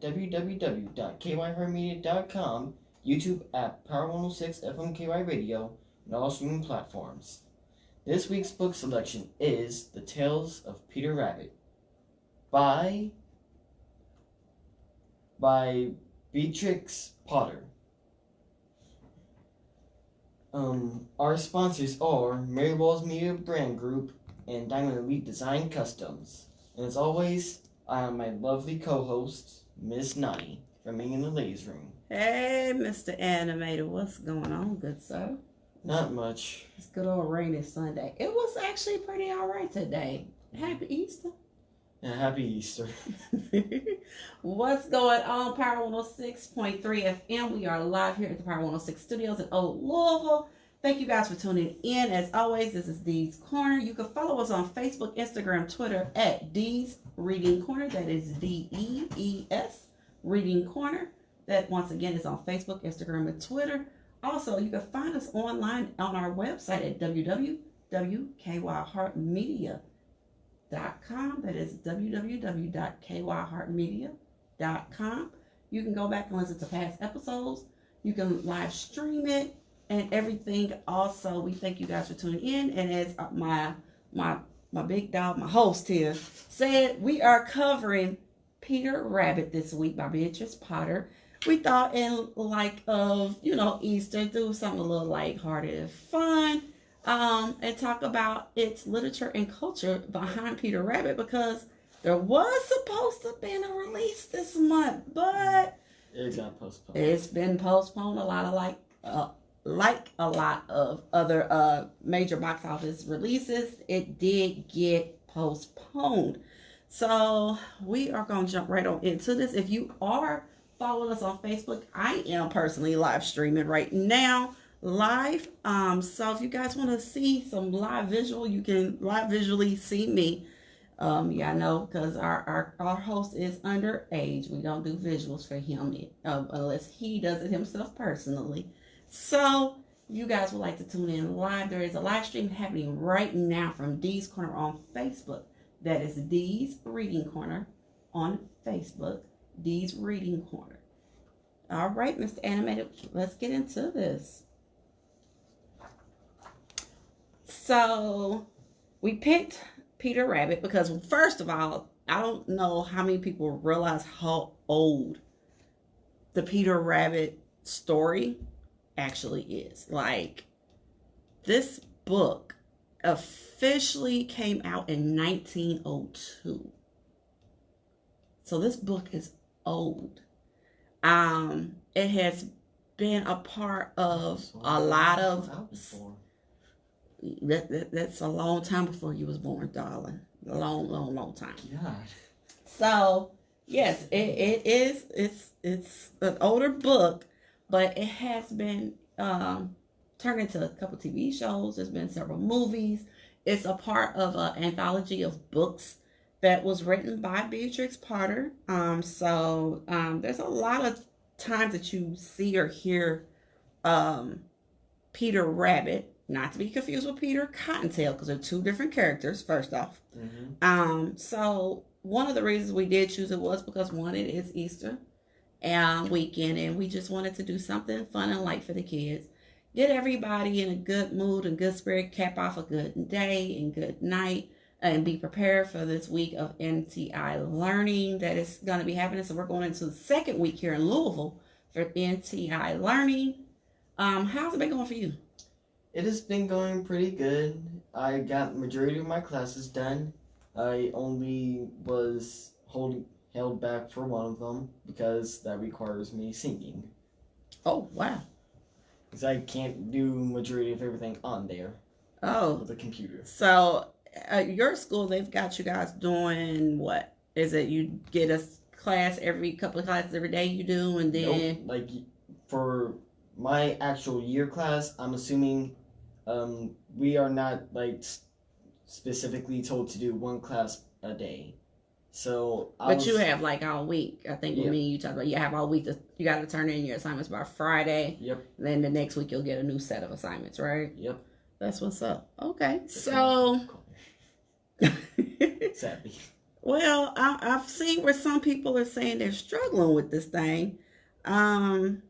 at www.kyheartmedia.com, YouTube at Power 106 FMKY Radio, and all streaming platforms. This week's book selection is The Tales of Peter Rabbit by Beatrix Potter. Our sponsors are Mary Walls Media Brand Group and Diamond Elite Design Customs. And as always, I have my lovely co-host, Miss Nani, from Ming in the Ladies Room. Hey, Mr. Animator, what's going on, good sir? Not much. It's good old rainy Sunday. It was actually pretty alright today. Happy Easter. Yeah, happy Easter. What's going on, Power 106.3 FM? We are live here at the Power 106 studios in Old Louisville. Thank you guys for tuning in. As always, this is Dee's Corner. You can follow us on Facebook, Instagram, Twitter at Dee's Reading Corner. That is DEES Reading Corner. That once again is on Facebook, Instagram, and Twitter. Also, you can find us online on our website at www.kyheartmedia.com. That is www.kyheartmedia.com. You can go back and listen to past episodes. You can live stream it and everything. Also, we thank you guys for tuning in. And as my big dog, my host here, said, we are covering Peter Rabbit this week by Beatrix Potter. We thought in like of, Easter, do something a little lighthearted and fun. And talk about its literature and culture behind Peter Rabbit, because there was supposed to have been a release this month, but it got postponed. It's been postponed. A lot of like a lot of other major box office releases, it did get postponed. So we are gonna jump right on into this. If you are following us on Facebook, I am personally live streaming right now. So if you guys want to see some live visual, you can live visually see me. I know, because our host is underage. We don't do visuals for him unless he does it himself personally. So you guys would like to tune in live. There is a live stream happening right now from Dee's Corner on Facebook. That is Dee's Reading Corner on Facebook. Dee's Reading Corner. All right, Mr. Animated, let's get into this. So we picked Peter Rabbit because, first of all, I don't know how many people realize how old the Peter Rabbit story actually is. Like, this book officially came out in 1902. So this book is old. It has been a part of a lot of... That's a long time before you was born, darling. A long time. God. So yes, it is. It's an older book, but it has been turned into a couple TV shows. There's been several movies. It's a part of an anthology of books that was written by Beatrix Potter. So there's a lot of times that you see or hear Peter Rabbit. Not to be confused with Peter Cottontail, because they're two different characters, first off. Mm-hmm. So one of the reasons we did choose it was because, one, it is Easter weekend, and we just wanted to do something fun and light for the kids. Get everybody in a good mood and good spirit, cap off a good day and good night, and be prepared for this week of NTI learning that is going to be happening. So we're going into the second week here in Louisville for NTI learning. How's it been going for you? It has been going pretty good. I got the majority of my classes done. I only was held back for one of them because that requires me singing. Oh, wow. Because I can't do majority of everything on there. Oh. With the computer. So, at your school, they've got you guys doing what? Is it you get a class every couple of classes every day you do, and then... Nope. Like, for my actual year class, I'm assuming we are not, like, specifically told to do one class a day. So you have like all week. I think you talked about you have all week. You got to turn in your assignments by Friday. Yep. Then the next week you'll get a new set of assignments, right? Yep. That's what's up. Okay. So sadly. Well, I've seen where some people are saying they're struggling with this thing. Um,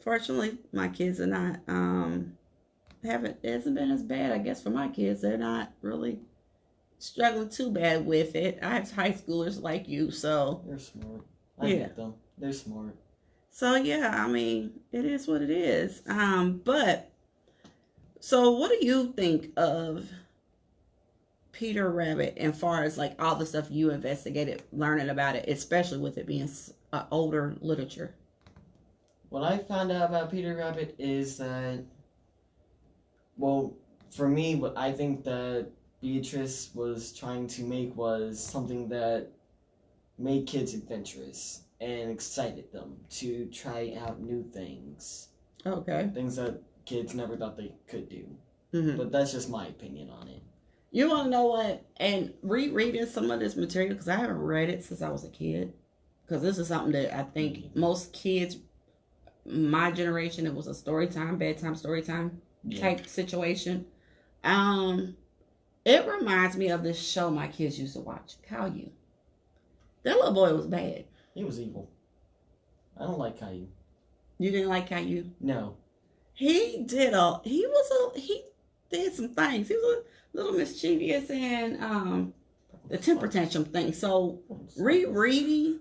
Fortunately, my kids are not. Haven't It hasn't been as bad. I guess for my kids, they're not really struggling too bad with it. I have high schoolers like you, so They're smart. I yeah. get them. They're smart. So yeah, I mean, it is what it is. But so what do you think of Peter Rabbit and far as like all the stuff you investigated, learning about it, especially with it being older literature? What I found out about Peter Rabbit is that, well, for me, what I think that Beatrice was trying to make was something that made kids adventurous and excited them to try out new things. Okay. Things that kids never thought they could do. Mm-hmm. But that's just my opinion on it. You want to know what? And rereading some of this material, because I haven't read it since I was a kid. Because this is something that I think most kids, my generation, it was a story time, bedtime story time type situation. It reminds me of this show my kids used to watch, Caillou. That little boy was bad. He was evil. I don't like Caillou. You didn't like Caillou? No. He did some things. He was a little mischievous and the temper tantrum thing. So rereading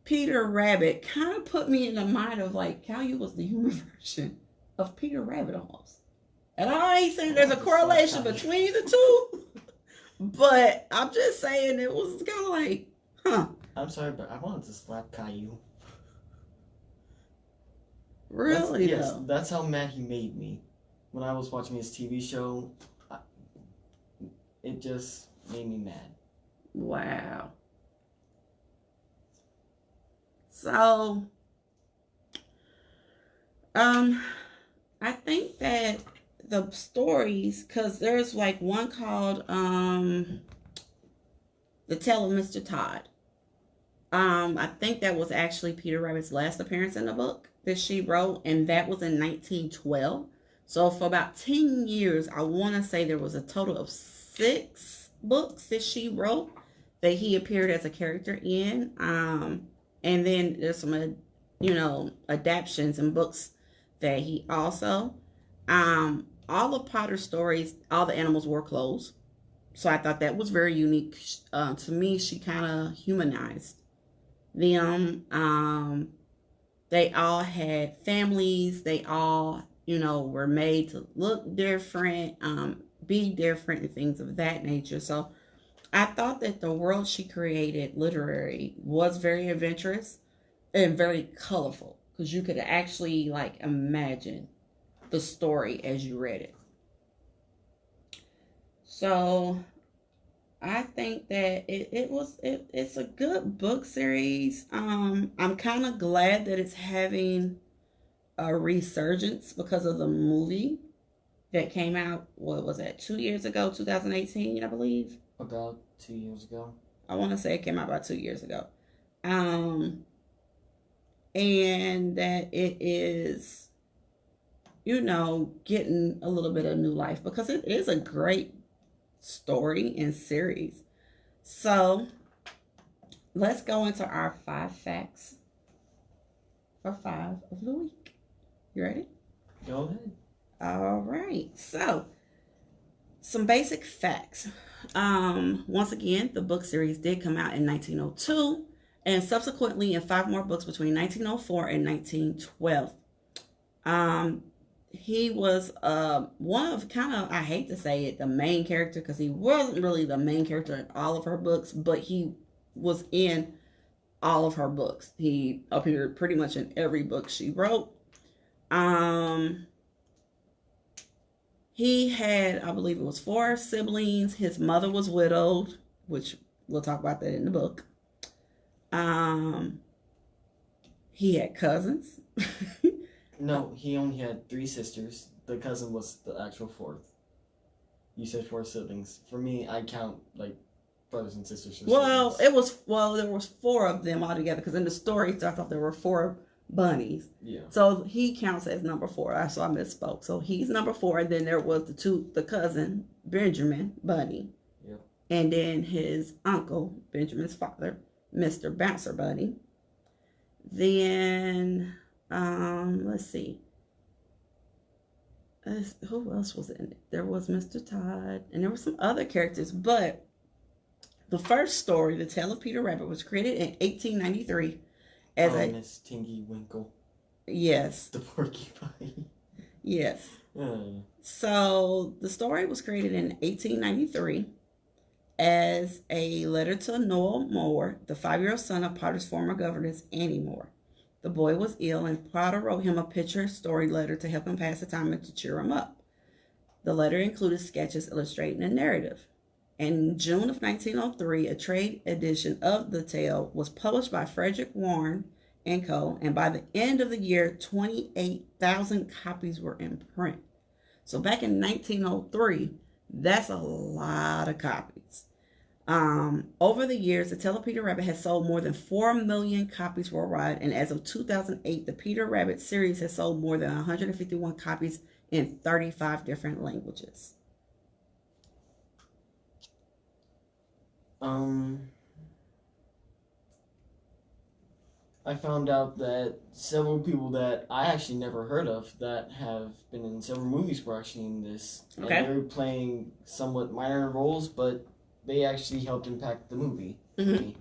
Peter Rabbit kind of put me in the mind of like Caillou was the human version of Peter Rabbit almost. And I ain't saying there's a correlation between the two, but I'm just saying it was kind of like, huh. I'm sorry, but I wanted to slap Caillou. Really? Yes, that's how mad he made me. When I was watching his TV show, it just made me mad. Wow. So, I think that the stories, because there's like one called The Tale of Mr. Todd. I think that was actually Peter Rabbit's last appearance in the book that she wrote, and that was in 1912. So for about 10 years, I want to say there was a total of 6 books that she wrote that he appeared as a character in. And then there's some, adaptions and books that he also. All of Potter's stories, all the animals wore clothes. So I thought that was very unique. To me, she kind of humanized them. They all had families. They all, were made to look different, be different, and things of that nature. So I thought that the world she created, literary, was very adventurous and very colorful because you could actually imagine the story as you read it. So I think that it's a good book series. I'm kind of glad that it's having a resurgence because of the movie that came out. What was that? 2 years ago, 2018, I believe. About 2 years ago. I want to say it came out about 2 years ago. And that it is, getting a little bit of new life because it is a great story and series. So let's go into our 5 facts for 5 of the week. You ready? Go ahead. All right. So some basic facts. Once again, the book series did come out in 1902 and subsequently in 5 more books between 1904 and 1912. He was one of I hate to say it, the main character, because he wasn't really the main character in all of her books, but he was in all of her books. He appeared pretty much in every book she wrote. He had, I believe it was 4 siblings. His mother was widowed, which we'll talk about that in the book. He had cousins. No, he only had 3 sisters. The cousin was the actual 4th. You said 4 siblings. For me, I count brothers and sisters. Well, siblings. There was 4 of them altogether because in the story I thought there were 4 bunnies. Yeah. So he counts as number 4. So I misspoke. So he's number 4, and then there was the cousin Benjamin Bunny. Yep. and then his uncle, Benjamin's father, Mr. Bouncer Bunny. Then, let's see. Who else was in it? There was Mr. Todd, and there were some other characters. But the first story, The Tale of Peter Rabbit, was created in 1893 as Miss Tingy Winkle. Yes. The porcupine. Yes. So the story was created in 1893 as a letter to Noel Moore, the 5-year-old son of Potter's former governess, Annie Moore. The boy was ill, and Potter wrote him a picture story letter to help him pass the time and to cheer him up. The letter included sketches illustrating a narrative. In June of 1903, a trade edition of the tale was published by Frederick Warne and Co., and by the end of the year, 28,000 copies were in print. So back in 1903, that's a lot of copies. Over the years, The Tale of Peter Rabbit has sold more than 4 million copies worldwide, and as of 2008, the Peter Rabbit series has sold more than 151 copies in 35 different languages. I found out that several people that I actually never heard of that have been in several movies were actually in this. Okay. And they were playing somewhat minor roles, but they actually helped impact the movie. Mm-hmm.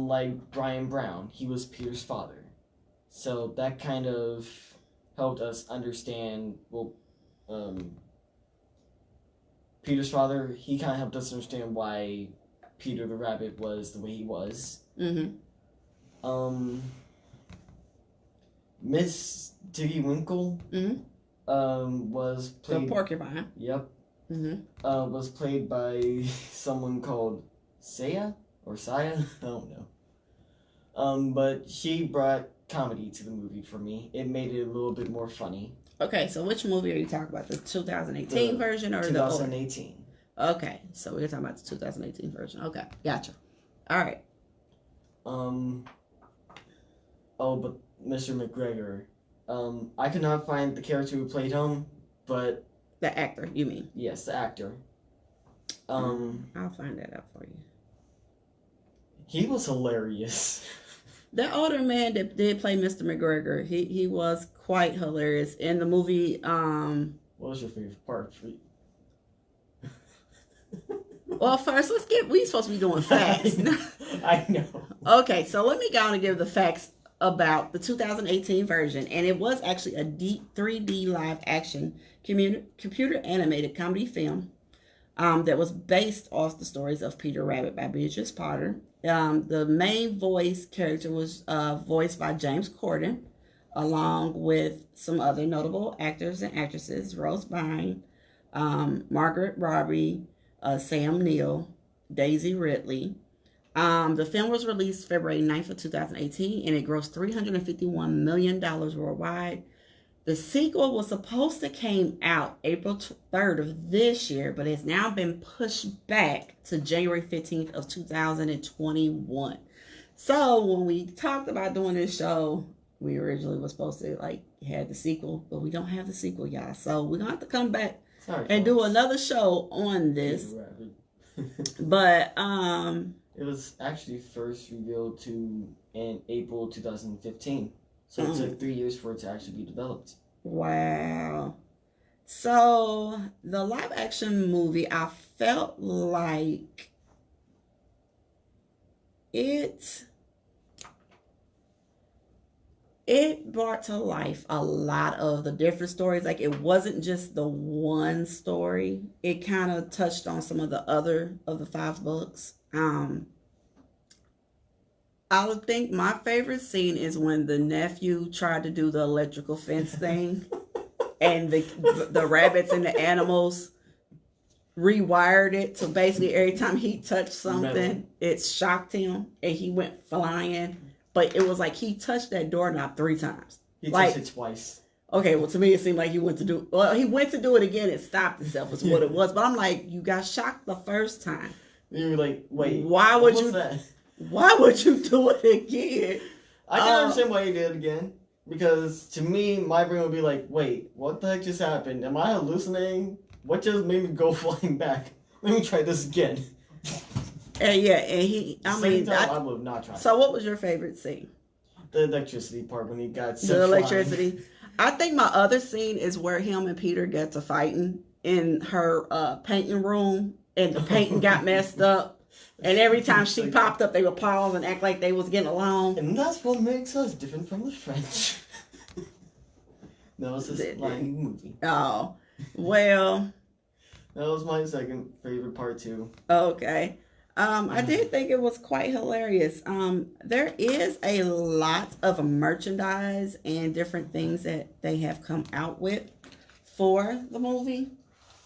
Like Brian Brown, he was Peter's father. So that kind of helped us understand, Peter's father, he kind of helped us understand why Peter the Rabbit was the way he was. Mm-hmm. Miss Tiggy Winkle, was played. The porcupine. Yep. Mm-hmm. Was played by someone called Saya or Saya. I don't know. But she brought comedy to the movie for me. It made it a little bit more funny. Okay, so which movie are you talking about? The 2018 version or 2018? Okay, so we're talking about the 2018 version. Okay, gotcha. All right. Oh, but Mr. McGregor. I could not find the character who played him, but The actor, you mean? yes, the actor. I'll find that out for you. He was hilarious. The older man that did play Mr. McGregor, he was quite hilarious in the movie. What was your favorite part? Well, first we supposed to be doing facts. I know. Okay, so let me go on and give the facts about the 2018 version, and it was actually a deep 3D live action computer animated comedy film that was based off the stories of Peter Rabbit by Beatrice Potter. The main voice character was voiced by James Corden, along with some other notable actors and actresses: Rose Byrne, Margaret Robbie, Sam Neill, Daisy Ridley. The film was released February 9th of 2018, and it grossed $351 million worldwide. The sequel was supposed to came out April 3rd of this year, but it's now been pushed back to January 15th of 2021. So when we talked about doing this show, we originally was supposed to had the sequel, but we don't have the sequel, y'all. So we're gonna have to come back and do another show on this. But it was actually first revealed in April 2015. So it took 3 years for it to actually be developed. Wow. So the live action movie, I felt like it brought to life a lot of the different stories. Like, it wasn't just the one story. It kind of touched on some of the other of the 5 books. I would think my favorite scene is when the nephew tried to do the electrical fence thing and the rabbits and the animals rewired it. So basically every time he touched something, it shocked him and he went flying. But it was like he touched that doorknob 3 times. He touched it twice. Okay, well, to me, it seemed like he went to do it again and stopped himself is what it was. But I'm like, you got shocked the first time. You were like, wait, why would you do it again? I can understand why you did it again. Because to me, my brain would be like, wait, what the heck just happened? Am I hallucinating? What just made me go flying back? Let me try this again. And yeah, and he, I mean, I would have not tried. So what was your favorite scene? The electricity part when he got the electricity. I think my other scene is where him and Peter get to fighting in her painting room, and the painting got messed up. And every time she popped up, they would pause and act like they was getting along. And that's what makes us different from the French. That was a lying movie. Oh, well. That was my second favorite part too. Okay. I did think it was quite hilarious. There is a lot of merchandise and different things that they have come out with for the movie.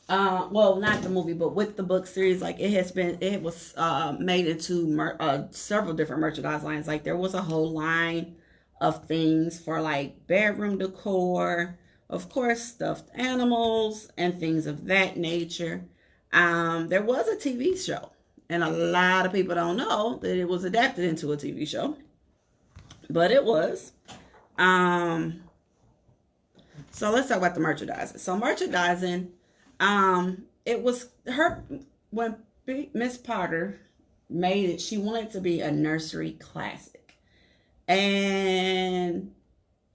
Well, not the movie, but with the book series. Like it was made into several different merchandise lines. Like there was a whole line of things for like bedroom decor, of course, stuffed animals and things of that nature. There was a TV show. And a lot of people don't know that it was adapted into a TV show. But it was. So let's talk about the merchandising. So merchandising, it was her, when Miss Potter made it, she wanted it to be a nursery classic. And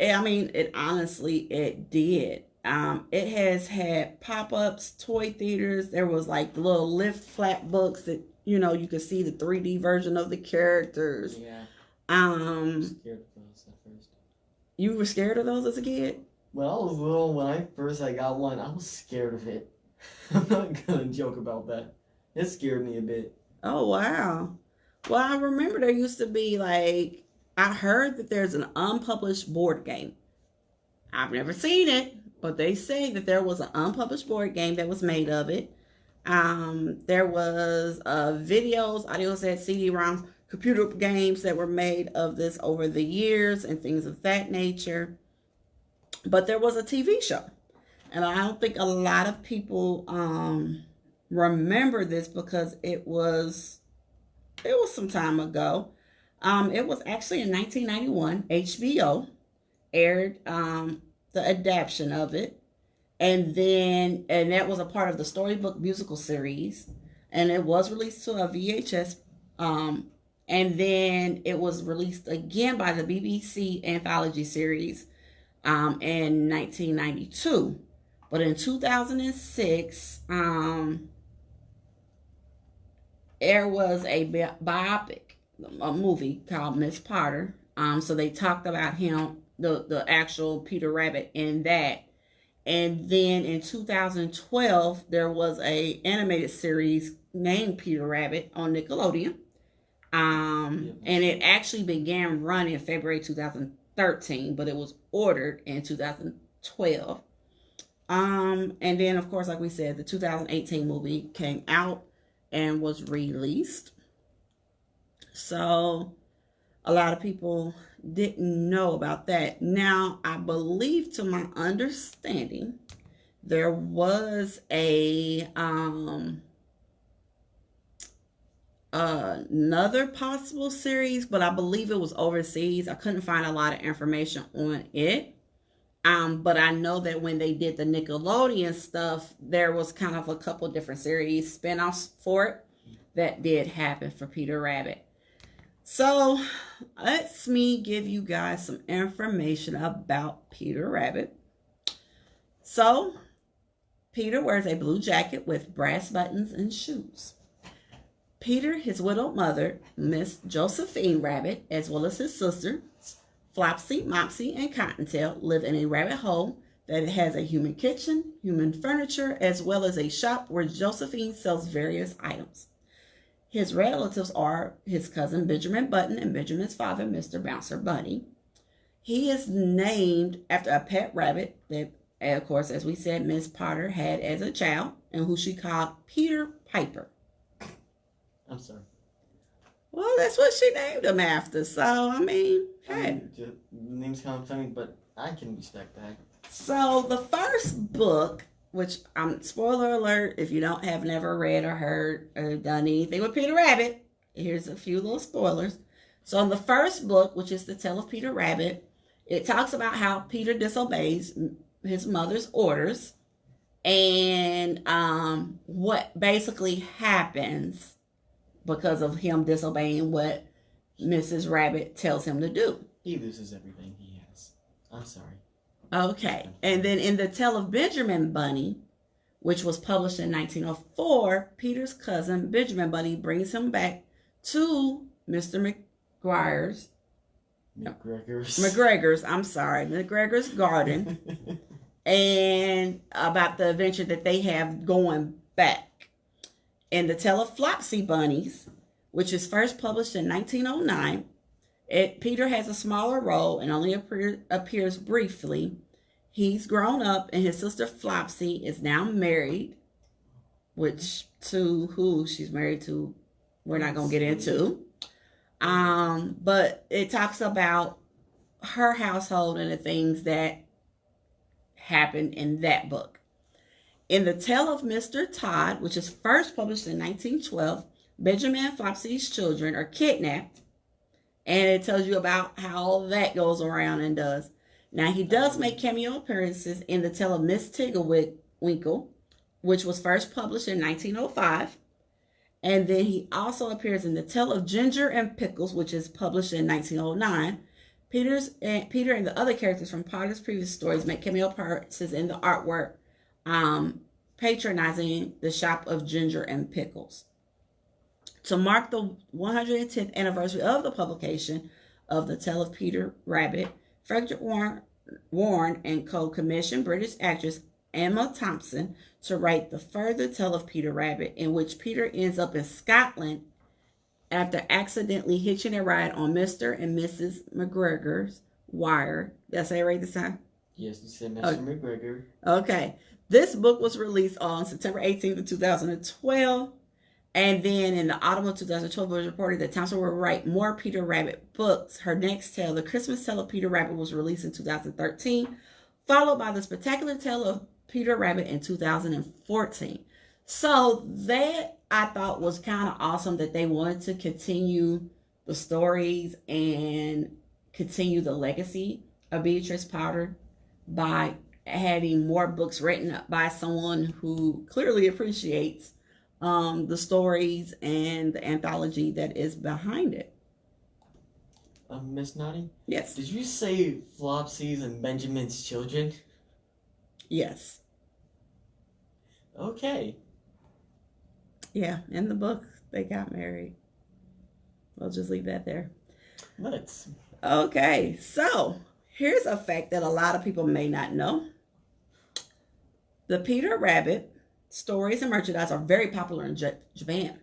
I mean, it did. It has had pop-ups, toy theaters. There was like the little lift flap books that, you know, you could see the 3D version of the characters. Yeah. I was scared of those at first. You were scared of those as a kid? When I was little, when I got one, I was scared of it. I'm not gonna joke about that. It scared me a bit. Oh, wow. Well, I remember there used to be like, I heard that there's an unpublished board game. I've never seen it, but they say that there was an unpublished board game that was made of it. There was videos, audio sets, CD-ROMs, computer games that were made of this over the years and things of that nature. But there was a TV show. And I don't think a lot of people remember this because it was some time ago. It was actually in 1991. HBO aired the adaptation of it. And that was a part of the Storybook musical series. And it was released to a VHS. And then it was released again by the BBC anthology series in 1992. But in 2006, there was a biopic, a movie called Miss Potter. So they talked about him, the actual Peter Rabbit in that. And then in 2012, there was a animated series named Peter Rabbit on Nickelodeon. And it actually began running in February 2013, but it was ordered in 2012. And then, of course, like we said, the 2018 movie came out and was released. So a lot of people didn't know about that. Now, I believe, to my understanding, there was another possible series, but I believe it was overseas. I couldn't find a lot of information on it. But I know that when they did the Nickelodeon stuff, there was kind of a couple different series spinoffs for it that did happen for Peter Rabbit. So let me give you guys some information about Peter Rabbit. So Peter wears a blue jacket with brass buttons and shoes. Peter, his widowed mother, Miss Josephine Rabbit, as well as his sister, Flopsy, Mopsy, and Cottontail, live in a rabbit hole that has a human kitchen, human furniture, as well as a shop where Josephine sells various items. His relatives are his cousin Benjamin Button and Benjamin's father, Mr. Bouncer Bunny. He is named after a pet rabbit that, of course, as we said, Miss Potter had as a child, and who she called Peter Piper. I'm sorry. Well, that's what she named him after. So, I mean, hey. The name's kind of funny, but I can respect that. So, the first book, which, spoiler alert, if you have never read or heard or done anything with Peter Rabbit, here's a few little spoilers. So, in the first book, which is The Tale of Peter Rabbit, it talks about how Peter disobeys his mother's orders and what basically happens because of him disobeying what Mrs. Rabbit tells him to do. He loses everything he has. I'm sorry. Okay. And then in The Tale of Benjamin Bunny, which was published in 1904, Peter's cousin, Benjamin Bunny, brings him back to Mr. McGregor's garden, and about the adventure that they have going back. In The Tale of Flopsy Bunnies, which is first published in 1909, Peter has a smaller role and only appears briefly. He's grown up, and his sister Flopsy is now married, which to who she's married to, we're not going to get into. But it talks about her household and the things that happened in that book. In The Tale of Mr. Todd, which is first published in 1912, Benjamin and Flopsy's children are kidnapped, and it tells you about how that goes around and does. Now, he does make cameo appearances in The Tale of Miss Tiggerwinkle, which was first published in 1905. And then he also appears in The Tale of Ginger and Pickles, which is published in 1909. Peter and the other characters from Potter's previous stories make cameo appearances in the artwork, patronizing the shop of Ginger and Pickles. To mark the 110th anniversary of the publication of The Tale of Peter Rabbit, Frederick Warren and Co. commissioned British actress Emma Thompson to write the further tale of Peter Rabbit, in which Peter ends up in Scotland after accidentally hitching a ride on Mr. and Mrs. McGregor's wire. Did I say it right this time? Yes, you said Mr. McGregor. Okay. This book was released on September 18th of 2012. And then in the autumn of 2012, it was reported that Thompson will write more Peter Rabbit books. Her next tale, The Christmas Tale of Peter Rabbit, was released in 2013, followed by The Spectacular Tale of Peter Rabbit in 2014. So that I thought was kind of awesome, that they wanted to continue the stories and continue the legacy of Beatrice Potter by having more books written by someone who clearly appreciates the stories and the anthology that is behind it. Miss Naughty? Yes. Did you say Flopsy's and Benjamin's children? Yes. Okay. Yeah, in the book, they got married. I'll just leave that there. Let's. Okay, so here's a fact that a lot of people may not know. The Peter Rabbit stories and merchandise are very popular in Japan.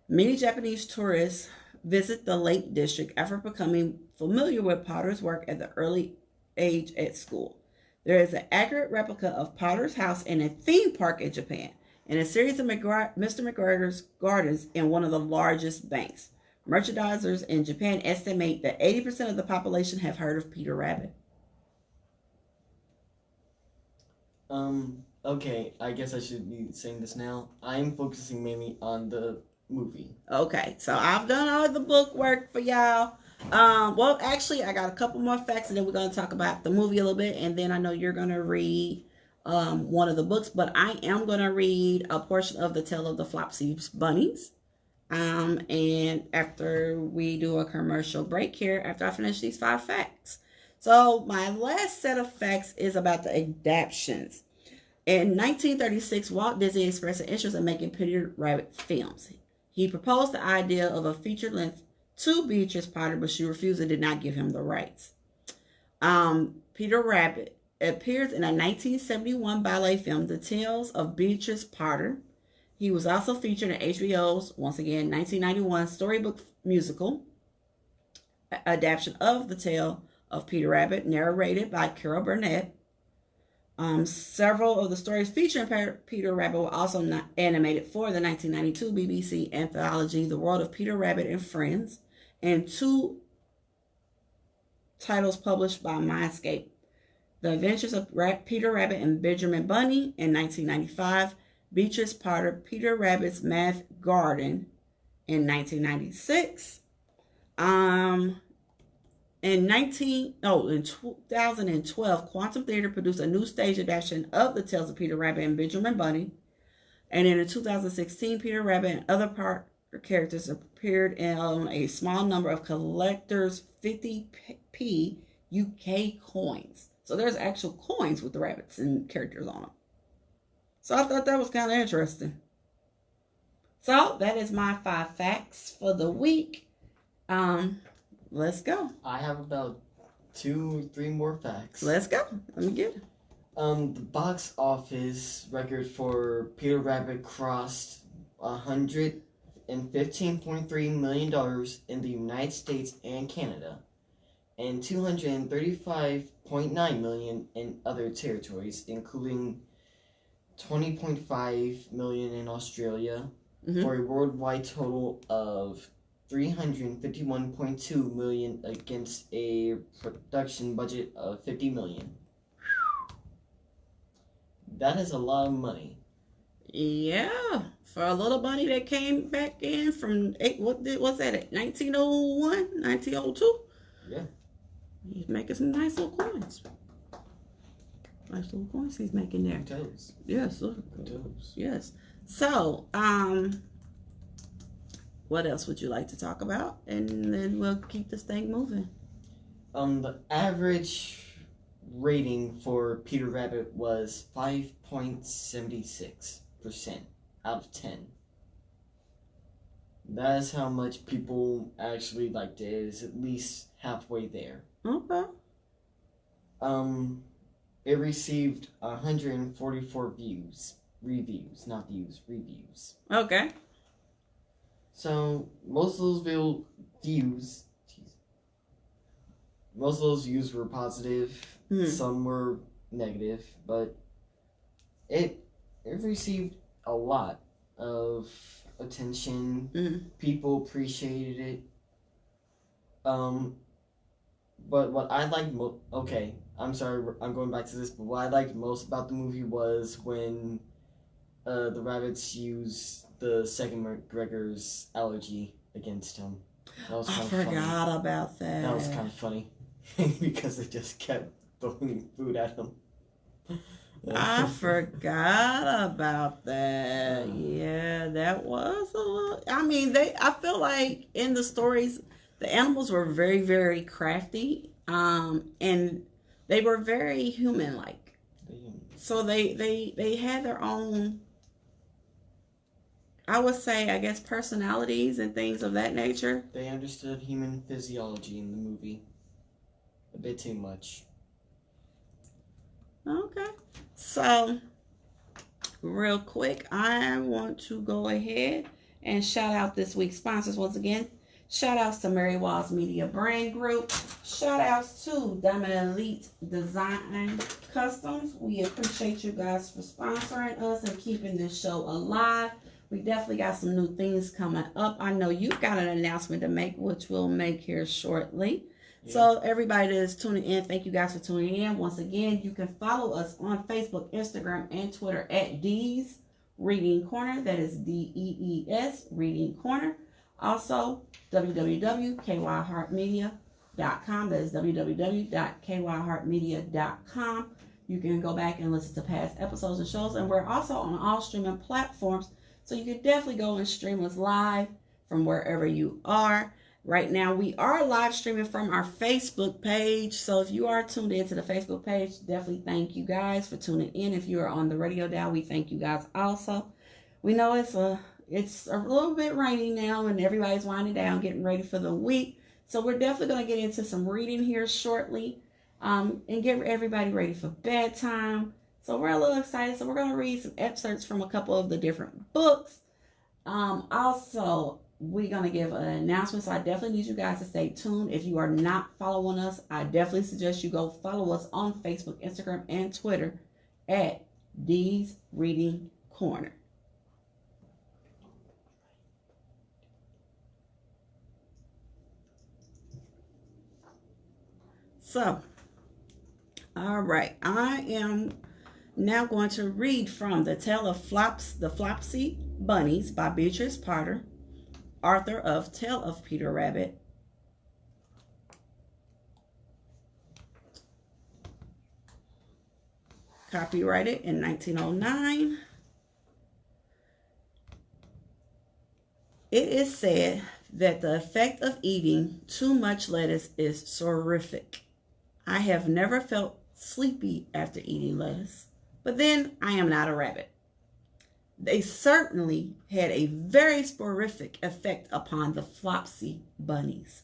Many Japanese tourists visit the Lake District after becoming familiar with Potter's work at the early age at school. There is an accurate replica of Potter's house in a theme park in Japan, and a series of Mr. McGregor's gardens in one of the largest banks. Merchandisers in Japan estimate that 80% of the population have heard of Peter Rabbit. Okay, I guess I should be saying this now. I'm focusing mainly on the movie. Okay, so I've done all the book work for y'all. Well, actually, I got a couple more facts, and then we're going to talk about the movie a little bit, and then I know you're going to read one of the books, but I am going to read a portion of The Tale of the Flopsy Bunnies. And after we do a commercial break here, after I finish these 5 facts. So my last set of facts is about the adaptations. In 1936, Walt Disney expressed an interest in making Peter Rabbit films. He proposed the idea of a feature length to Beatrice Potter, but she refused and did not give him the rights. Peter Rabbit appears in a 1971 ballet film, The Tales of Beatrice Potter. He was also featured in HBO's, once again, 1991 storybook musical adaptation of The Tale of Peter Rabbit, narrated by Carol Burnett. Several of the stories featuring Peter Rabbit were also animated for the 1992 BBC anthology, The World of Peter Rabbit and Friends, and 2 titles published by Mindscape. The Adventures of Peter Rabbit and Benjamin Bunny in 1995, Beatrice Potter, Peter Rabbit's Math Garden in 1996. And In 2012, Quantum Theater produced a new stage adaptation of The Tales of Peter Rabbit and Benjamin Bunny. And in 2016, Peter Rabbit and other characters appeared on a small number of collectors' 50p UK coins. So there's actual coins with the rabbits and characters on them. So I thought that was kind of interesting. So that is my 5 facts for the week. Let's go. I have about 2 or 3 more facts. Let's go. Let me get it. The box office record for Peter Rabbit crossed $115.3 million in the United States and Canada, and $235.9 million in other territories, including $20.5 million in Australia, for a worldwide total of $351.2 million against a production budget of $50 million. That is a lot of money. Yeah, for a little bunny that came back in from what was that? 1901, 1902. Yeah, he's making some nice little coins. Nice little coins he's making there. Toes. Yes, look. Toes. Yes. So, what else would you like to talk about? And then we'll keep this thing moving. The average rating for Peter Rabbit was 5.76% out of 10. That is how much people actually liked it. It is at least halfway there. Okay. It received 144 reviews. Okay. So most of those views were positive. Some were negative, but it received a lot of attention. People appreciated it. But what I liked I'm sorry, I'm going back to this, but what I liked most about the movie was when the rabbits used the second McGregor's allergy against him. That was kind of funny. I forgot about that. That was kind of funny because they just kept throwing food at him. I forgot about that. Yeah, that was a little. I mean, I feel like in the stories, the animals were very, very crafty, and they were very human-like. So they had their own, I would say, I guess, personalities and things of that nature. They understood human physiology in the movie a bit too much. Okay. So, real quick, I want to go ahead and shout out this week's sponsors once again. Shout outs to Mary Walls Media Brand Group. Shout outs to Diamond Elite Design Customs. We appreciate you guys for sponsoring us and keeping this show alive. We definitely got some new things coming up. I know you've got an announcement to make, which we'll make here shortly. Yeah. So everybody that is tuning in, thank you guys for tuning in. Once again, you can follow us on Facebook, Instagram, and Twitter at Dees Reading Corner. That is DEES Reading Corner. Also, www.kyheartmedia.com. That is www.kyheartmedia.com. You can go back and listen to past episodes and shows. And we're also on all streaming platforms. So you can definitely go and stream us live from wherever you are. Right now, we are live streaming from our Facebook page. So if you are tuned into the Facebook page, definitely thank you guys for tuning in. If you are on the radio dial, we thank you guys also. We know it's a little bit rainy now and everybody's winding down, getting ready for the week. So we're definitely going to get into some reading here shortly and get everybody ready for bedtime. So we're a little excited. So we're going to read some excerpts from a couple of the different books. Also, we're going to give an announcement. So I definitely need you guys to stay tuned. If you are not following us, I definitely suggest you go follow us on Facebook, Instagram, and Twitter at Dees Reading Corner. So, all right, I am now going to read from The Tale of the Flopsy Bunnies by Beatrice Potter, author of Tale of Peter Rabbit. copyrighted in 1909. It is said that the effect of eating too much lettuce is sorific. I have never felt sleepy after eating lettuce, but then I am not a rabbit. They certainly had a very soporific effect upon the Flopsy bunnies.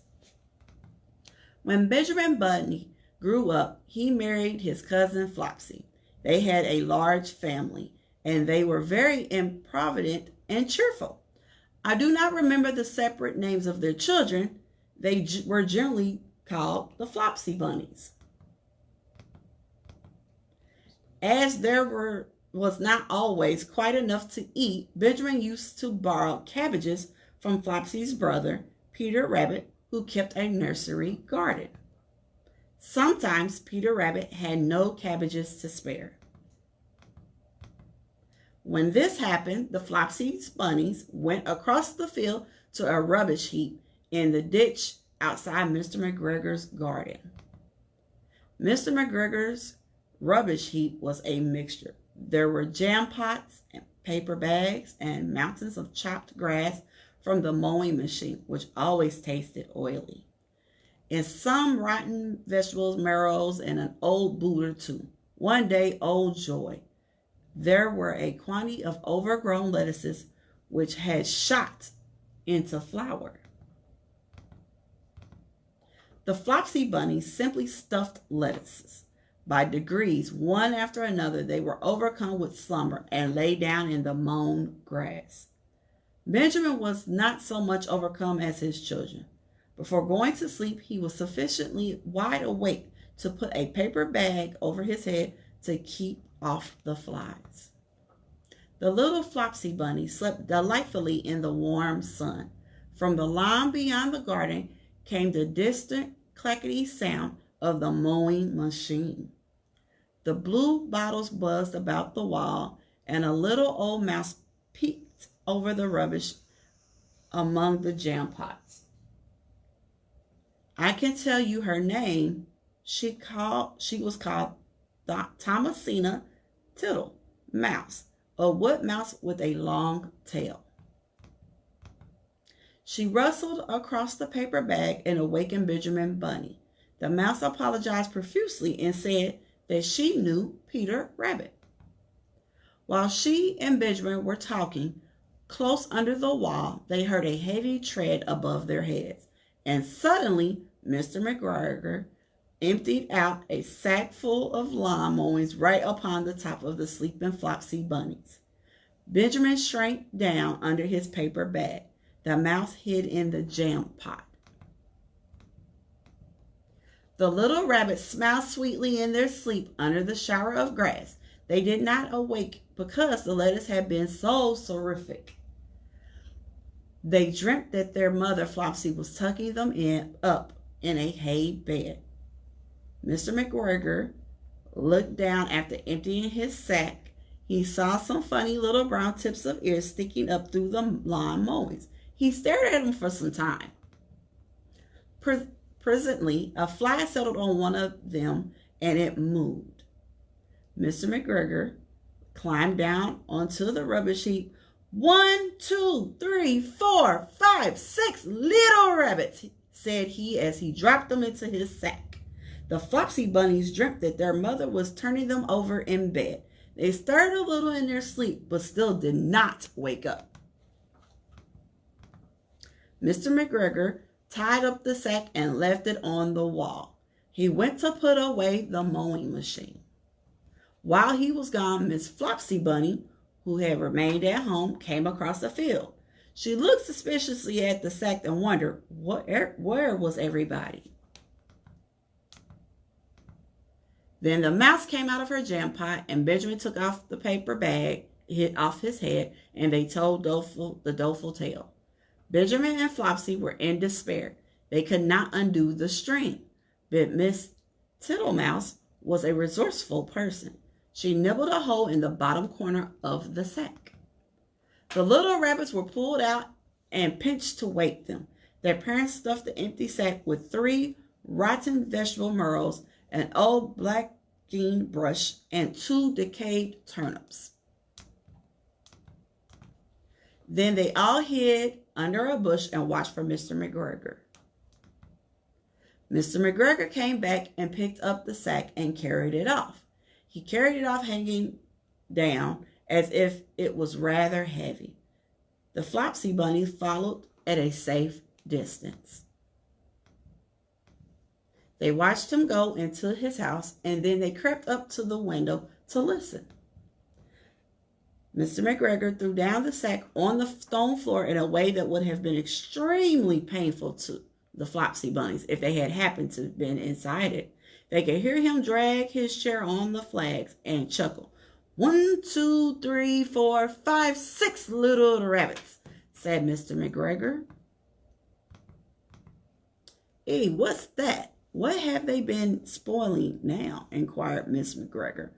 When Benjamin Bunny grew up, he married his cousin Flopsy. They had a large family, and they were very improvident and cheerful. I do not remember the separate names of their children. They were generally called the Flopsy bunnies. As there was not always quite enough to eat, Benjamin used to borrow cabbages from Flopsy's brother, Peter Rabbit, who kept a nursery garden. Sometimes Peter Rabbit had no cabbages to spare. When this happened, the Flopsy bunnies went across the field to a rubbish heap in the ditch outside Mr. McGregor's garden. Mr. McGregor's rubbish heap was a mixture. There were jam pots and paper bags and mountains of chopped grass from the mowing machine, which always tasted oily, and some rotten vegetables, marrows, and an old boot or two. One day, oh joy, there were a quantity of overgrown lettuces which had shot into flower. The Flopsy bunnies simply stuffed lettuces. By degrees, one after another, they were overcome with slumber and lay down in the mown grass. Benjamin was not so much overcome as his children. Before going to sleep, he was sufficiently wide awake to put a paper bag over his head to keep off the flies. The little Flopsy bunny slept delightfully in the warm sun. From the lawn beyond the garden came the distant clackety sound of the mowing machine. The blue bottles buzzed about the wall, and a little old mouse peeked over the rubbish among the jam pots. I can tell you her name. She was called Thomasina Tittle Mouse, a wood mouse with a long tail. She rustled across the paper bag and awakened Benjamin Bunny. The mouse apologized profusely and said that she knew Peter Rabbit. While she and Benjamin were talking, close under the wall, they heard a heavy tread above their heads, and suddenly Mr. McGregor emptied out a sack full of lawn mowings right upon the top of the sleeping Flopsy bunnies. Benjamin shrank down under his paper bag. The mouse hid in the jam pot. The little rabbits smiled sweetly in their sleep under the shower of grass. They did not awake because the lettuce had been so sorific. They dreamt that their mother Flopsy was tucking them up in a hay bed. Mr. McGregor looked down after emptying his sack. He saw some funny little brown tips of ears sticking up through the lawn mowings. He stared at them for some time. Presently, a fly settled on one of them and it moved. Mr. McGregor climbed down onto the rubbish heap. 1, 2, 3, 4, 5, 6 little rabbits, said he as he dropped them into his sack. The Flopsy bunnies dreamt that their mother was turning them over in bed. They stirred a little in their sleep, but still did not wake up. Mr. McGregor tied up the sack and left it on the wall. He went to put away the mowing machine. While he was gone, Miss Flopsy Bunny, who had remained at home, came across the field. She looked suspiciously at the sack and wondered, where was everybody? Then the mouse came out of her jam pot, and Benjamin took off the paper bag off his head, and they told the doleful tale. Benjamin and Flopsy were in despair. They could not undo the string, but Miss Tittlemouse was a resourceful person. She nibbled a hole in the bottom corner of the sack. The little rabbits were pulled out and pinched to wake them. Their parents stuffed the empty sack with 3 rotten vegetable marrows, an old black skin brush and 2 decayed turnips. Then they all hid under a bush and watched for Mr. McGregor. Mr. McGregor came back and picked up the sack and carried it off. He carried it off hanging down as if it was rather heavy. The Flopsy Bunnies followed at a safe distance. They watched him go into his house, and then they crept up to the window to listen. Mr. McGregor threw down the sack on the stone floor in a way that would have been extremely painful to the Flopsy Bunnies if they had happened to have been inside it. They could hear him drag his chair on the flags and chuckle. 1, 2, 3, 4, 5, 6 little rabbits, said Mr. McGregor. Hey, what's that? What have they been spoiling now? Inquired Miss McGregor.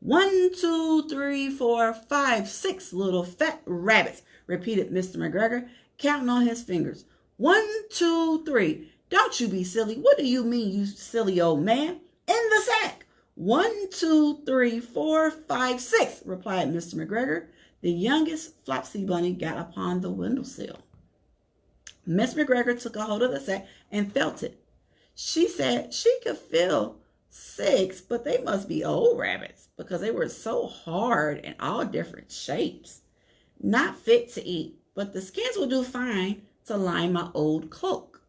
1, 2, 3, 4, 5, 6 little fat rabbits, repeated Mr. McGregor, counting on his fingers. 1, 2, 3. Don't you be silly. What do you mean, you silly old man? In the sack. 1, 2, 3, 4, 5, 6, replied Mr. McGregor. The youngest Flopsy Bunny got upon the windowsill. Miss McGregor took a hold of the sack and felt it. She said she could feel 6, but they must be old rabbits because they were so hard and all different shapes. Not fit to eat, but the skins will do fine to line my old cloak.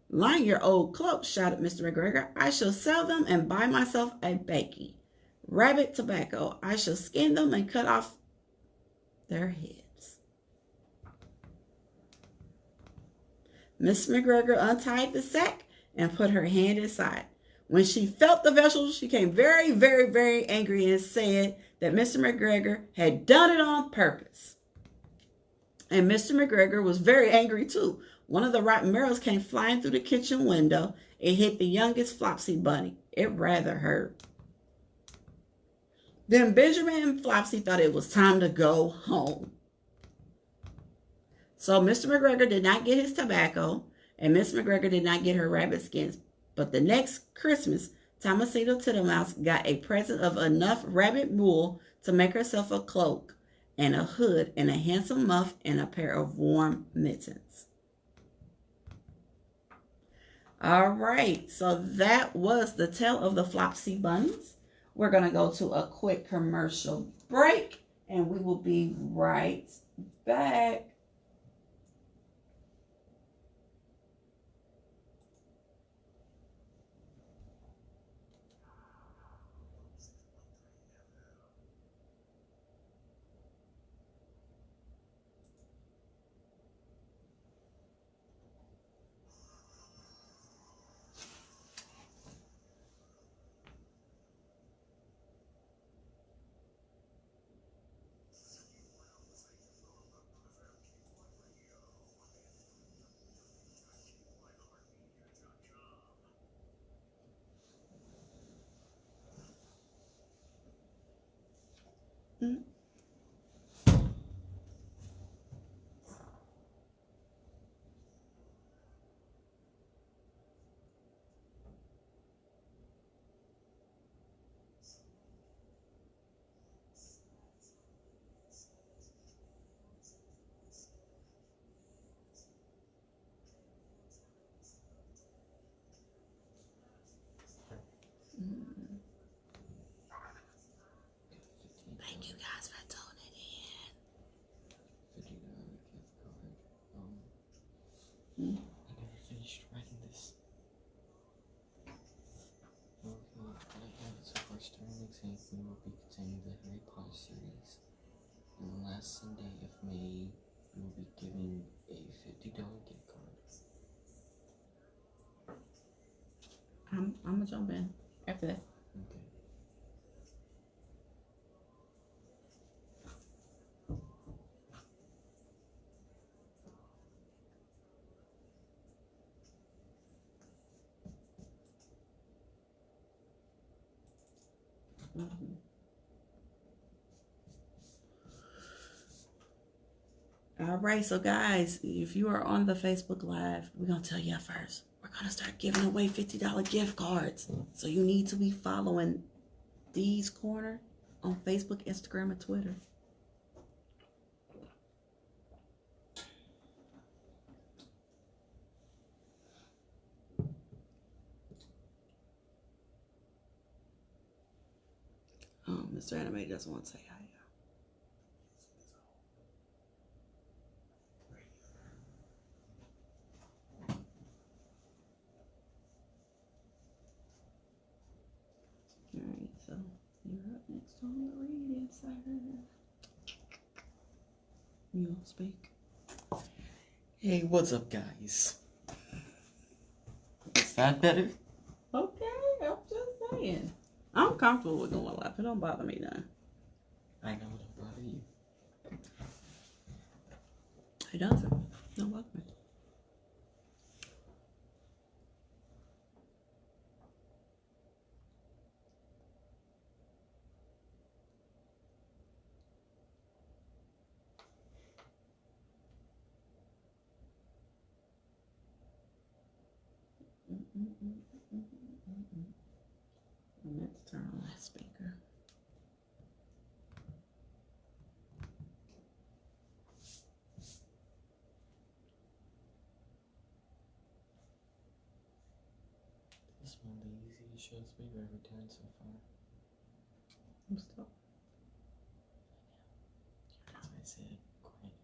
Line your old cloak, shouted Mr. McGregor. I shall sell them and buy myself a bakkie. Rabbit tobacco. I shall skin them and cut off their heads. Miss McGregor untied the sack and put her hand inside. When she felt the vessel, she became very, very, very angry and said that Mr. McGregor had done it on purpose. And Mr. McGregor was very angry too. One of the rotten marrows came flying through the kitchen window. It hit the youngest Flopsy Bunny. It rather hurt. Then Benjamin and Flopsy thought it was time to go home. So Mr. McGregor did not get his tobacco, and Miss McGregor did not get her rabbit skins. But the next Christmas, Thomasina Tittlemouse got a present of enough rabbit wool to make herself a cloak and a hood and a handsome muff and a pair of warm mittens. All right, so that was the tale of the Flopsy Bunnies. We're going to go to a quick commercial break, and we will be right back. Thank you guys for tuning in. $50 gift card. I never finished writing this. Okay, what I have is a first term exam. We will be continuing the Harry Potter series. And the last Sunday of May, we will be giving a $50 gift card. I'm gonna jump in after that. Okay. All right, so guys, if you are on the Facebook Live, we're going to tell you first. We're going to start giving away $50 gift cards. So you need to be following Dee's Corner on Facebook, Instagram, and Twitter. Oh, Mr. Animated doesn't want to say hi. Alright, so you're up next on the reading, sir. You'll speak. Hey, what's up, guys? Is that better? Okay, I'm just saying. I'm comfortable with going live. It don't bother me none. I know it'll bother you. It doesn't. Don't bother me. I meant to turn on that speaker. This one of the easiest shows we've ever done so far. I'm still. As I said, quiet.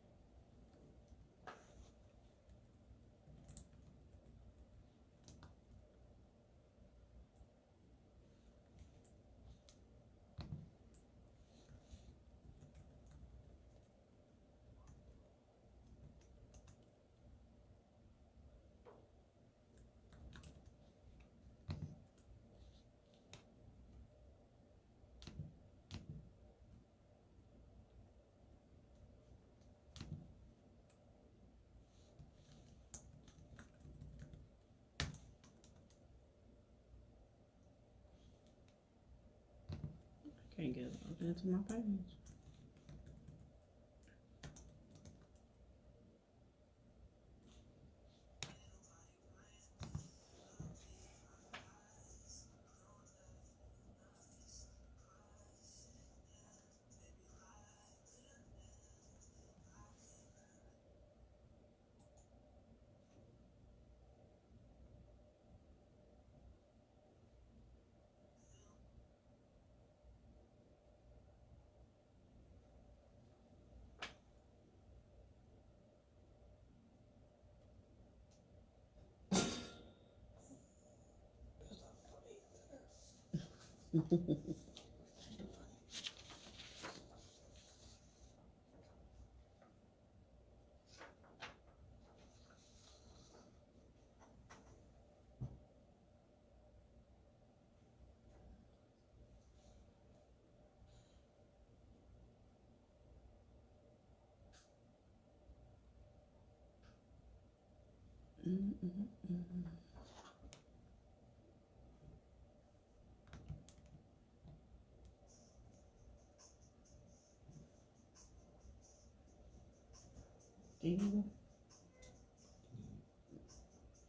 Can't get logged into my page.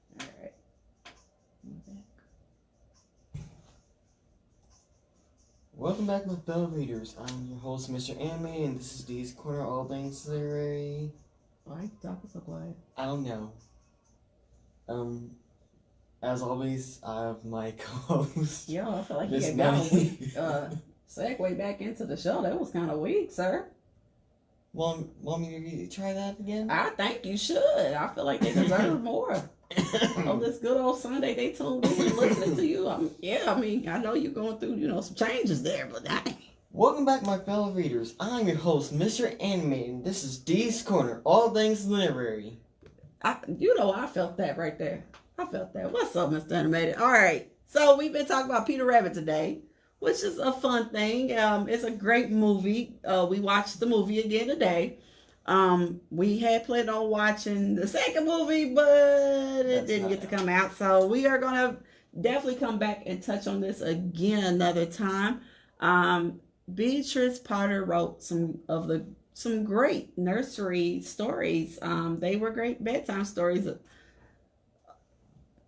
All right. I'm back. Welcome back, my fellow readers. I'm your host, Mr. Anime, and this is Dee's Corner, all things literary. Why is the topic so quiet? I don't know. As always, I have my co-host. Yo, I feel like you Miss had gone a Melanie. week. Segue back into the show. That was kind of weak, sir. Want me to try that again? I think you should. I feel like they deserve more. On this good old Sunday, they tuned in and listening to you. I know you're going through, some changes there, but Welcome back, my fellow readers. I'm your host, Mr. Anime, and this is Dee's Corner, all things literary. I felt that right there. I felt that. What's up, Mr. Animated? All right. So we've been talking about Peter Rabbit today, which is a fun thing. It's a great movie. We watched the movie again today. We had planned on watching the second movie, but it didn't get to come out. So we are going to definitely come back and touch on this again another time. Beatrice Potter wrote some great nursery stories. They were great bedtime stories.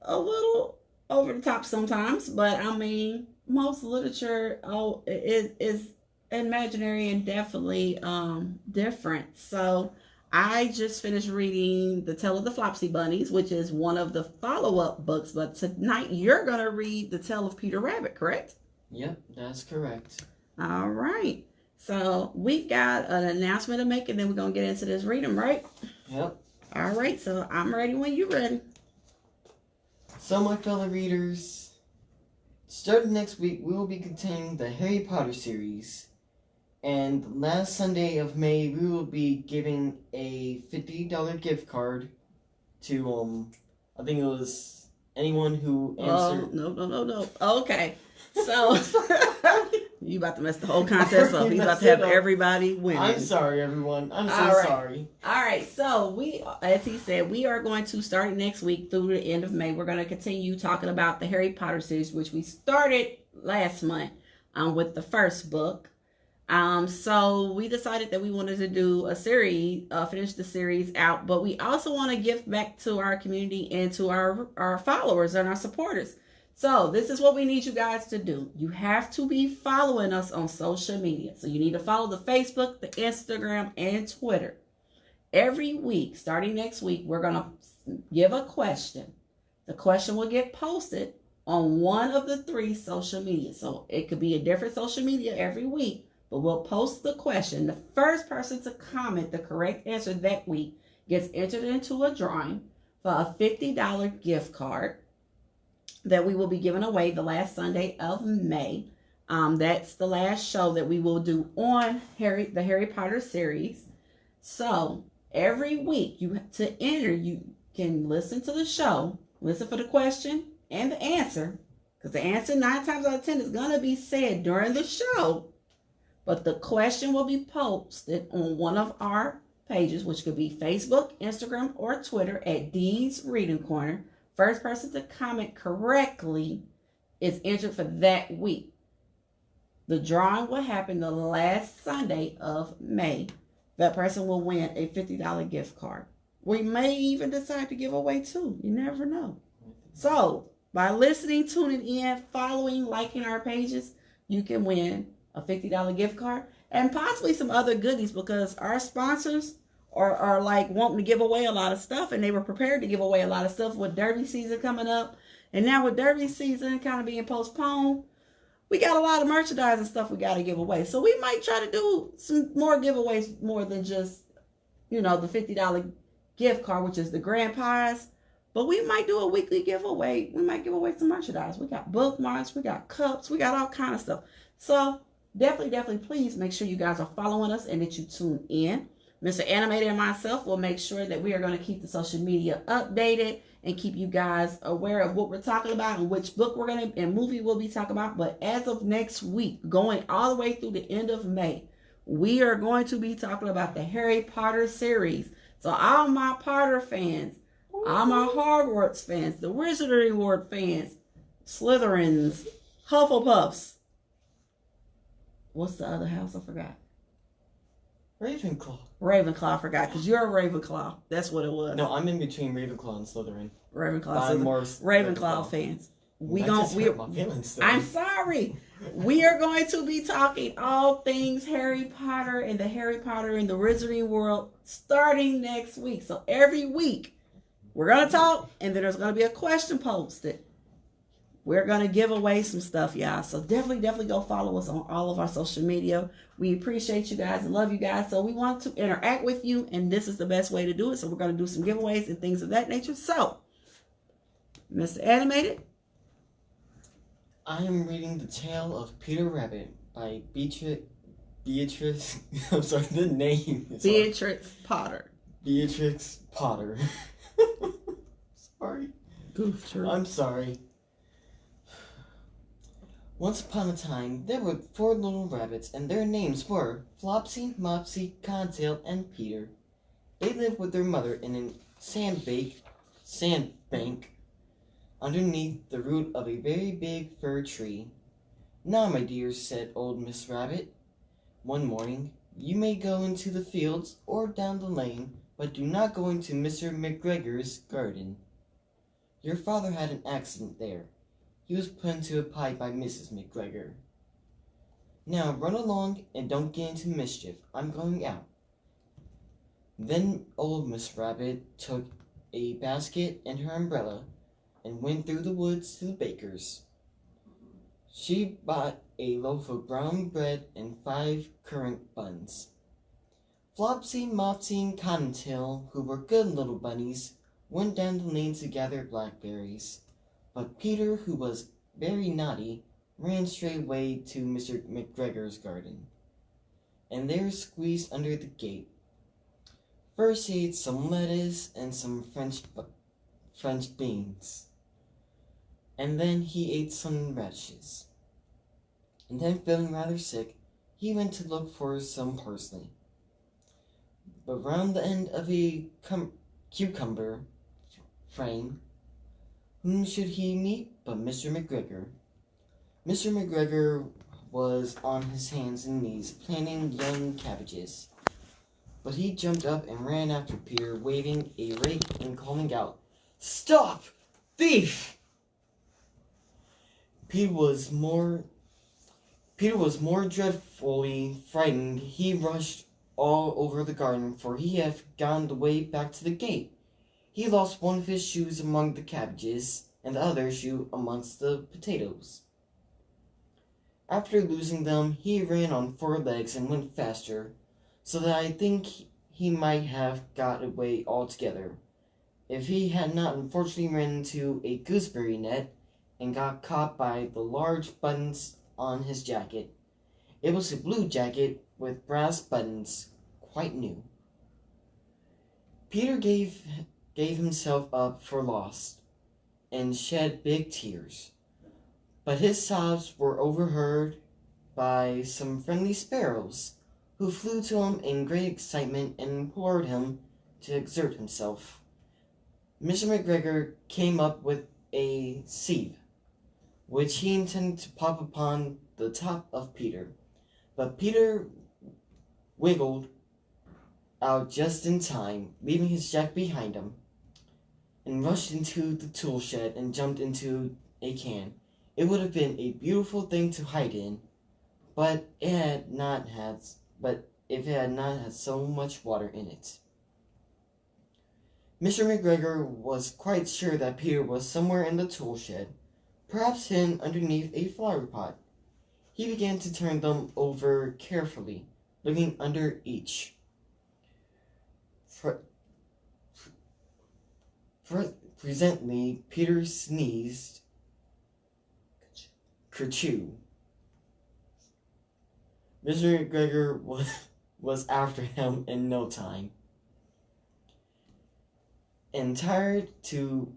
A little over the top sometimes, but I mean, most literature is imaginary and definitely different. So I just finished reading The Tale of the Flopsy Bunnies, which is one of the follow-up books, but tonight you're going to read The Tale of Peter Rabbit, correct? Yep, that's correct. All right. So we've got an announcement to make, and then we're going to get into this reading, right? Yep. All right, so I'm ready when you're ready. So, my fellow readers, starting next week, we will be continuing the Harry Potter series. And last Sunday of May, we will be giving a $50 gift card to, I think it was anyone who answered. No. Okay. So, you about to mess the whole contest up. He's about to have everybody winning. I'm sorry, everyone. I'm so sorry. All right. So, as he said, we are going to start next week through the end of May. We're going to continue talking about the Harry Potter series, which we started last month with the first book. So we decided that we wanted to do a series, finish the series out, but we also want to give back to our community and to our followers and our supporters. So this is what we need you guys to do. You have to be following us on social media. So you need to follow the Facebook, the Instagram, and Twitter. Every week, starting next week, we're going to give a question. The question will get posted on one of the 3 social media. So it could be a different social media every week. But we'll post the question. The first person to comment the correct answer that week gets entered into a drawing for a $50 gift card that we will be giving away the last Sunday of May. That's the last show that we will do on the Harry Potter series. So every week to enter, you can listen to the show, listen for the question and the answer, because the answer 9 times out of 10 is going to be said during the show. But the question will be posted on one of our pages, which could be Facebook, Instagram, or Twitter at Dee's Reading Corner. First person to comment correctly is entered for that week. The drawing will happen the last Sunday of May. That person will win a $50 gift card. We may even decide to give away 2. You never know. So, by listening, tuning in, following, liking our pages, you can win a $50 gift card and possibly some other goodies, because our sponsors are like wanting to give away a lot of stuff, and they were prepared to give away a lot of stuff with Derby season coming up. And now with Derby season kind of being postponed, we got a lot of merchandise and stuff we got to give away. So we might try to do some more giveaways, more than just, the $50 gift card, which is the grand prize. But we might do a weekly giveaway. We might give away some merchandise. We got bookmarks, we got cups, we got all kind of stuff. So definitely, please make sure you guys are following us and that you tune in. Mr. Animated and myself will make sure that we are going to keep the social media updated and keep you guys aware of what we're talking about and which book and movie we'll be talking about. But as of next week, going all the way through the end of May, we are going to be talking about the Harry Potter series. So all my Potter fans, all my Hogwarts fans, the Wizardry World fans, Slytherins, Hufflepuffs. What's the other house? I forgot. Ravenclaw, I forgot, because you're a Ravenclaw. That's what it was. No, I'm in between Ravenclaw and Slytherin. Ravenclaw. I'm more Ravenclaw fans. I'm sorry. We are going to be talking all things Harry Potter and the Harry Potter and the Wizarding World starting next week. So every week we're going to talk, and then there's going to be a question posted. We're going to give away some stuff, y'all. So definitely go follow us on all of our social media. We appreciate you guys and love you guys. So we want to interact with you, and this is the best way to do it. So we're going to do some giveaways and things of that nature. So, Mr. Animated. I am reading The Tale of Peter Rabbit by Beatrix. I'm sorry, the name is Beatrix Potter. Beatrix Potter. Sorry. Goof, I'm sorry. Once upon a time, there were 4 little rabbits, and their names were Flopsy, Mopsy, Codtail, and Peter. They lived with their mother in a sandbank underneath the root of a very big fir tree. "Now, my dears," said old Miss Rabbit, one morning, "you may go into the fields or down the lane, but do not go into Mr. McGregor's garden. Your father had an accident there, he was put into a pie by Mrs. McGregor. "Now run along and don't get into mischief. I'm going out." Then old Miss Rabbit took a basket and her umbrella and went through the woods to the baker's. She bought a loaf of brown bread and 5 currant buns. Flopsy, Mopsy, and Cottontail, who were good little bunnies, went down the lane to gather blackberries. But Peter, who was very naughty, ran straight away to Mr. McGregor's garden, and there squeezed under the gate. First he ate some lettuce and some French beans, and then he ate some radishes. And then, feeling rather sick, he went to look for some parsley. But round the end of a cucumber frame, whom should he meet but Mr. McGregor? Mr. McGregor was on his hands and knees planting young cabbages. But he jumped up and ran after Peter, waving a rake and calling out, "Stop, thief!" Peter was more dreadfully frightened. He rushed all over the garden, for he had gone the way back to the gate. He lost one of his shoes among the cabbages, and the other shoe amongst the potatoes. After losing them, he ran on 4 legs and went faster, so that I think he might have got away altogether, if he had not unfortunately ran into a gooseberry net and got caught by the large buttons on his jacket. It was a blue jacket with brass buttons, quite new. Peter gave himself up for lost, and shed big tears. But his sobs were overheard by some friendly sparrows, who flew to him in great excitement and implored him to exert himself. Mr. McGregor came up with a sieve, which he intended to pop upon the top of Peter. But Peter wiggled out just in time, leaving his jack behind him, and rushed into the tool shed and jumped into a can. It would have been a beautiful thing to hide in, but if it had not had so much water in it. Mr. McGregor was quite sure that Peter was somewhere in the tool shed, perhaps hidden underneath a flower pot. He began to turn them over carefully, looking under each. Presently, Peter sneezed, kerchoo. Mr. McGregor was after him in no time, and tried to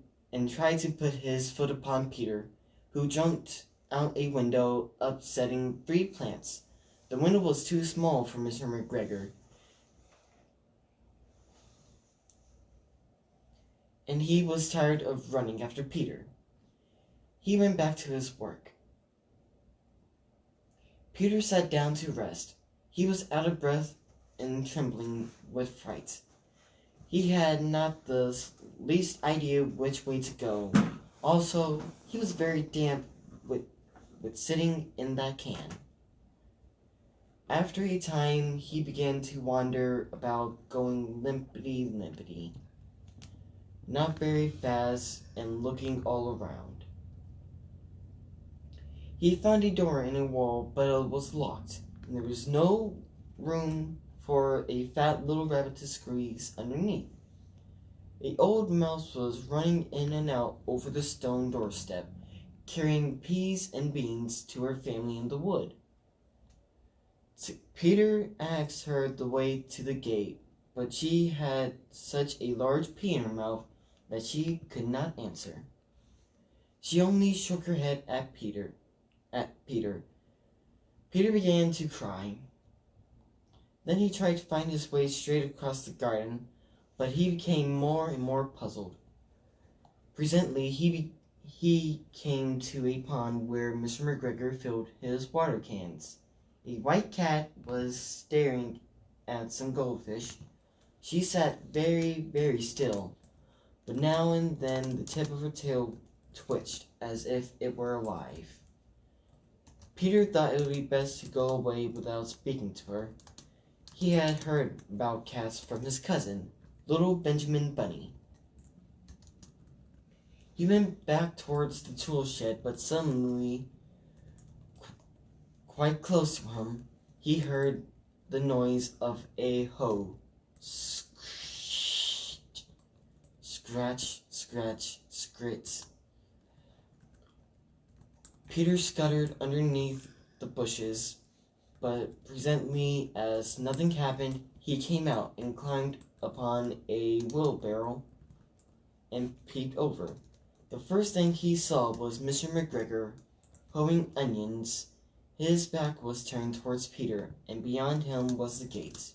put his foot upon Peter, who jumped out a window, upsetting 3 plants. The window was too small for Mr. McGregor, and he was tired of running after Peter. He went back to his work. Peter sat down to rest. He was out of breath and trembling with fright. He had not the least idea which way to go. Also, he was very damp with sitting in that can. After a time, he began to wander about, going limpity-limpity, not very fast, and looking all around. He found a door in a wall, but it was locked, and there was no room for a fat little rabbit to squeeze underneath. An old mouse was running in and out over the stone doorstep, carrying peas and beans to her family in the wood. Peter asked her the way to the gate, but she had such a large pea in her mouth that she could not answer. She only shook her head at Peter. Peter began to cry. Then he tried to find his way straight across the garden, but he became more and more puzzled. Presently he came to a pond where Mr. McGregor filled his water cans. A white cat was staring at some goldfish. She sat very, very still, but now and then the tip of her tail twitched as if it were alive. Peter thought it would be best to go away without speaking to her. He had heard about cats from his cousin, little Benjamin Bunny. He went back towards the tool shed, but suddenly, quite close to him, he heard the noise of a hoe. Scratch, scratch, scritch. Peter scuttered underneath the bushes, but presently, as nothing happened, he came out and climbed upon a wheelbarrow and peeped over. The first thing he saw was Mr. McGregor hoeing onions. His back was turned towards Peter, and beyond him was the gate.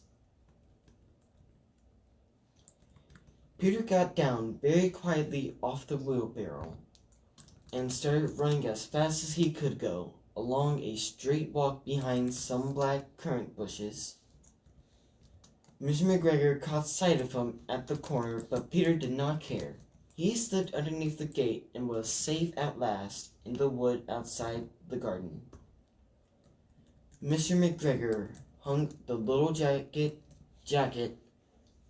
Peter got down very quietly off the wheelbarrow and started running as fast as he could go, along a straight walk behind some black currant bushes. Mr. McGregor caught sight of him at the corner, but Peter did not care. He slipped underneath the gate and was safe at last in the wood outside the garden. Mr. McGregor hung the little jacket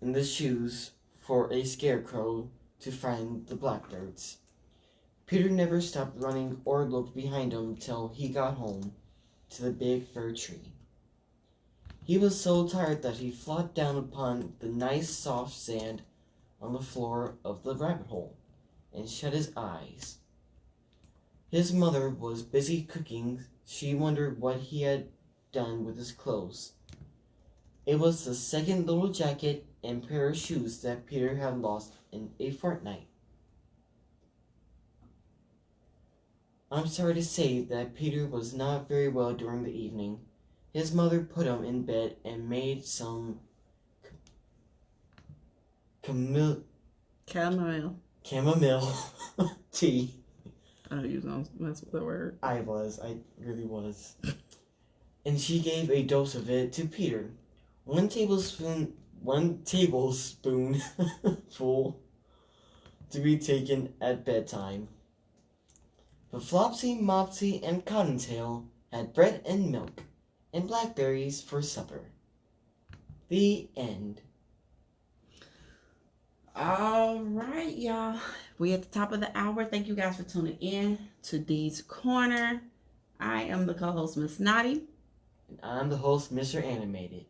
and the shoes for a scarecrow to frighten the blackbirds. Peter never stopped running or looked behind him till he got home to the big fir tree. He was so tired that he flopped down upon the nice soft sand on the floor of the rabbit hole and shut his eyes. His mother was busy cooking. She wondered what he had done with his clothes. It was the second little jacket and pair of shoes that Peter had lost in a fortnight. I'm sorry to say that Peter was not very well during the evening. His mother put him in bed and made some chamomile tea. Oh, you don't mess with the word. I really was. And she gave a dose of it to Peter. One tablespoon full to be taken at bedtime. But Flopsy, Mopsy, and Cottontail had bread and milk and blackberries for supper. The end. All right, y'all. We at the top of the hour. Thank you guys for tuning in to Dee's Corner. I am the co-host, Miss Naughty. And I'm the host, Mr. Animated.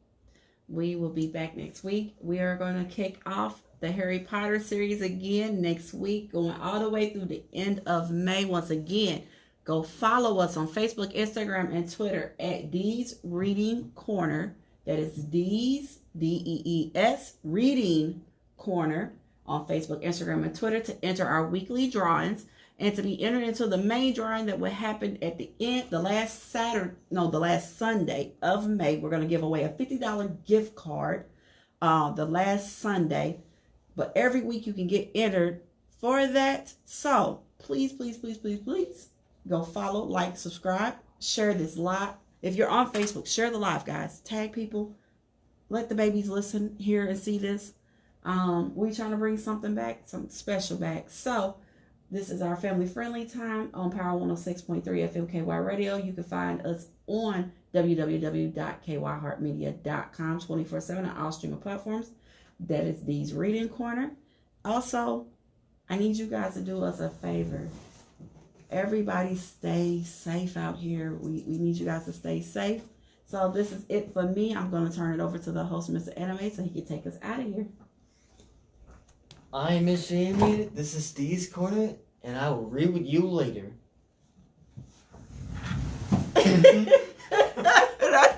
We will be back next week. We are going to kick off the Harry Potter series again next week, going all the way through the end of May. Once again, go follow us on Facebook, Instagram, and Twitter at Dee's Reading Corner. That is Dee's, Dees, Reading Corner on Facebook, Instagram, and Twitter to enter our weekly drawings and to be entered into the main drawing that will happen at the end, the last Sunday of May. We're going to give away a $50 gift card the last Sunday. But every week you can get entered for that. So please, please, please, please, please go follow, like, subscribe, share this live. If you're on Facebook, share the live, guys. Tag people. Let the babies listen, hear, and see this. We're trying to bring something back, something special back. So this is our family-friendly time on Power 106.3 FM KY Radio. You can find us on www.kyheartmedia.com 24/7 on all streaming platforms. That is Dee's Reading Corner. Also, I need you guys to do us a favor. Everybody stay safe out here. We need you guys to stay safe. So this is it for me. I'm going to turn it over to the host, Mr. Anime, so he can take us out of here. I'm Mr. Animated. This is Dee's Corner, and I will read with you later.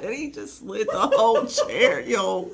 He just slid the whole chair, yo.